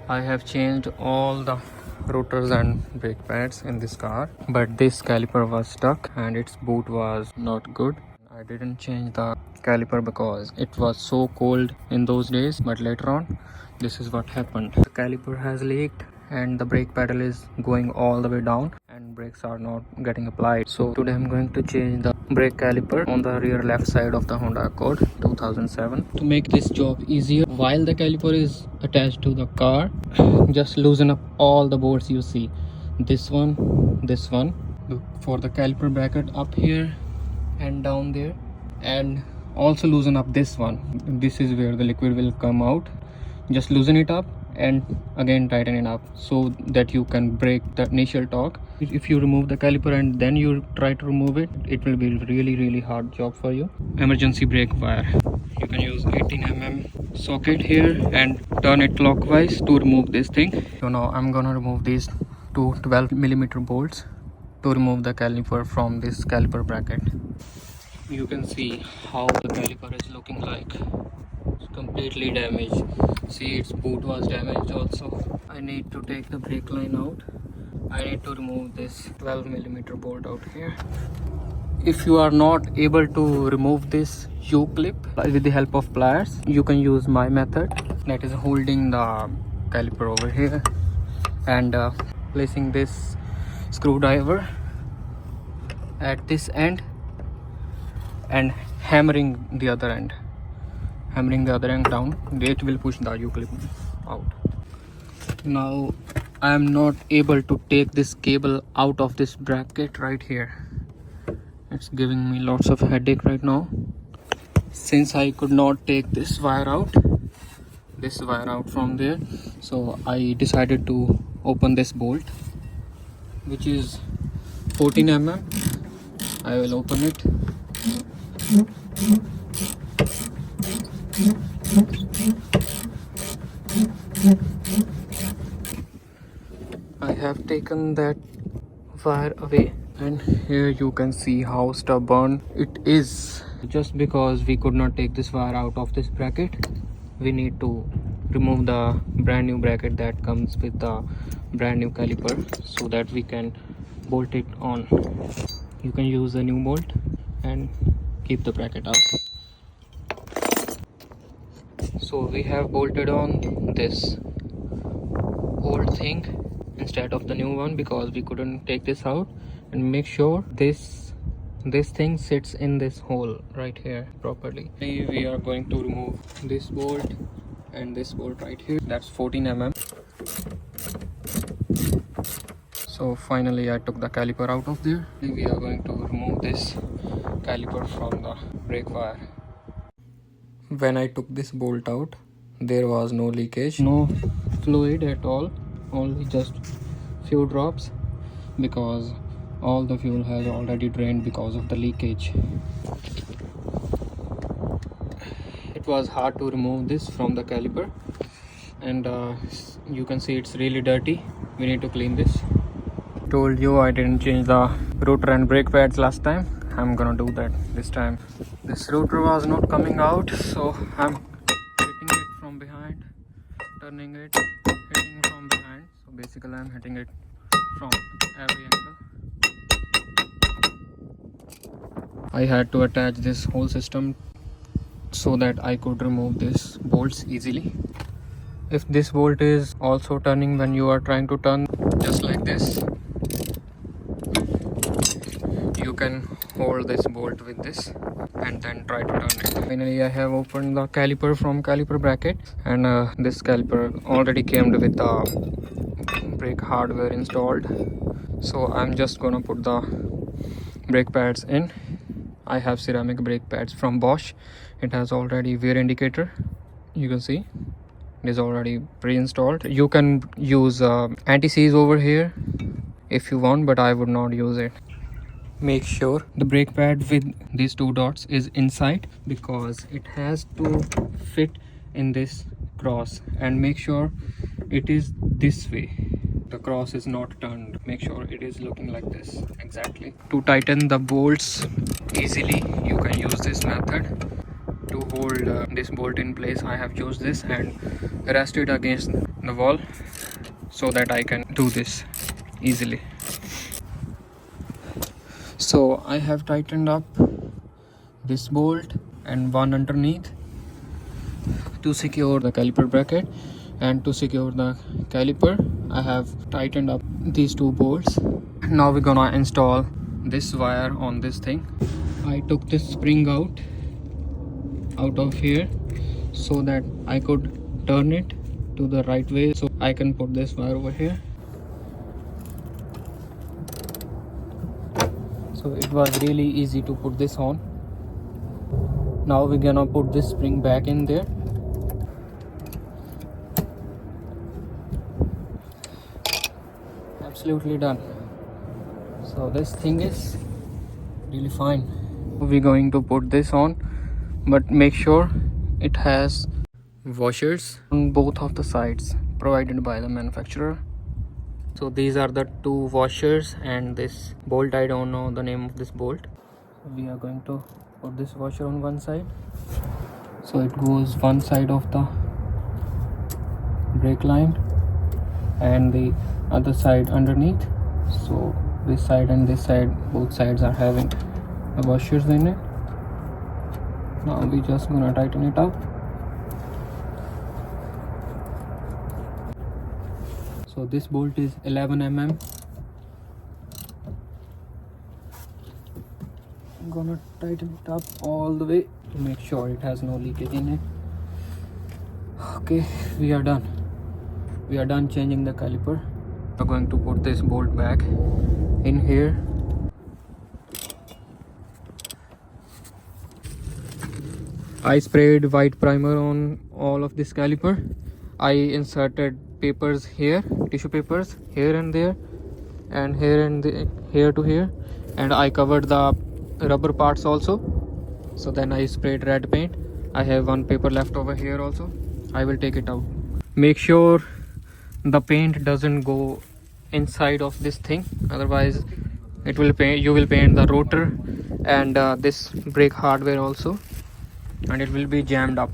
I have changed all the rotors and brake pads in this car, but this caliper was stuck and its boot was not good. I didn't change the caliper because it was so cold in those days, but later on this is what happened. The caliper has leaked and the brake pedal is going all the way down and brakes are not getting applied. So today I'm going to change the brake caliper on the rear left side of the Honda Accord 2007. To make this job easier, while the caliper is attached to the car, just loosen up all the bolts you see. This one, for the caliper bracket up here and down there, and also loosen up this one. This is where the liquid will come out. Just loosen it up and again tighten it up so that you can break the initial torque. If you remove the caliper and then you try to remove it, it will be really hard job for you. Emergency brake wire, you can use 18 mm socket here and turn it clockwise to remove this thing. So now I'm gonna remove these two 12mm bolts to remove the caliper from this caliper bracket. You can see how the caliper is looking like. It's completely damaged. See, its boot was damaged also. I need to take the brake line out. I need to remove this 12mm bolt out here. If you are not able to remove this U-clip with the help of pliers, you can use my method, that is holding the caliper over here and placing this screwdriver at this end and hammering the other end down. It will push the U-clip out. Now I am not able to take this cable out of this bracket right here. It's giving me lots of headache right now. Since I could not take this wire out from there, so I decided to open this bolt, which is 14 mm. I will open it. I have taken that wire away, and here you can see how stubborn it is. Just because we could not take this wire out of this bracket, we need to remove the brand new bracket that comes with the brand new caliper so that we can bolt it on. You can use a new bolt and keep the bracket out. So we have bolted on this old thing instead of the new one because we couldn't take this out. And make sure this thing sits in this hole right here properly. We are going to remove this bolt and this bolt right here. That's 14 mm. So finally I took the caliper out of there. We are going to remove this caliper from the brake wire. When I took this bolt out, there was no leakage, no fluid at all, only just few drops because all the fuel has already drained because of the leakage. It was hard to remove this from the caliper, and you can see it's really dirty. We need to clean this. Told you I didn't change the rotor and brake pads last time. I'm gonna do that this time. This rotor was not coming out, so I'm hitting it from behind, turning it, hitting it from behind. So basically I'm hitting it from every angle. I had to attach this whole system so that I could remove these bolts easily. If this bolt is also turning when you are trying to turn, just like this, you can hold this bolt with this and then try to turn it. Finally I have opened the caliper from caliper bracket, and this caliper already came with the brake hardware installed. So I'm just gonna put the brake pads in. I have ceramic brake pads from Bosch. It has already wear indicator. You can see it is already pre-installed. You can use anti-seize over here if you want, but I would not use it. Make sure the brake pad with these two dots is inside because it has to fit in this cross, and make sure it is this way. The cross is not turned. Make sure it is looking like this exactly. To tighten the bolts easily, you can use this method. to hold this bolt in place, I have used this and rest it against the wall so that I can do this easily. So I have tightened up this bolt and one underneath to secure the caliper bracket, and to secure the caliper I have tightened up these two bolts. Now we're gonna install this wire on this thing. I took this spring out of here so that I could turn it to the right way, so I can put this wire over here. So it was really easy to put this on. Now we're gonna put this spring back in there. Absolutely done. So this thing is really fine. We're going to put this on, but make sure it has washers on both of the sides provided by the manufacturer. So these are the two washers and this bolt, I don't know the name of this bolt. We are going to put this washer on one side, so it goes one side of the brake line and the other side underneath. So this side and this side, both sides are having the washers in it. Now we just gonna tighten it up. So this bolt is 11 mm. I'm gonna tighten it up all the way to make sure it has no leakage in it. Okay, we are done. We are done changing the caliper. We're going to put this bolt back in here. I sprayed white primer on all of this caliper. I inserted papers here, tissue papers here and there, and here to here, and I covered the rubber parts also. So then I sprayed red paint. I have one paper left over here also. I will take it out. Make sure the paint doesn't go inside of this thing, otherwise it will paint, you will paint the rotor and this brake hardware also, and it will be jammed up.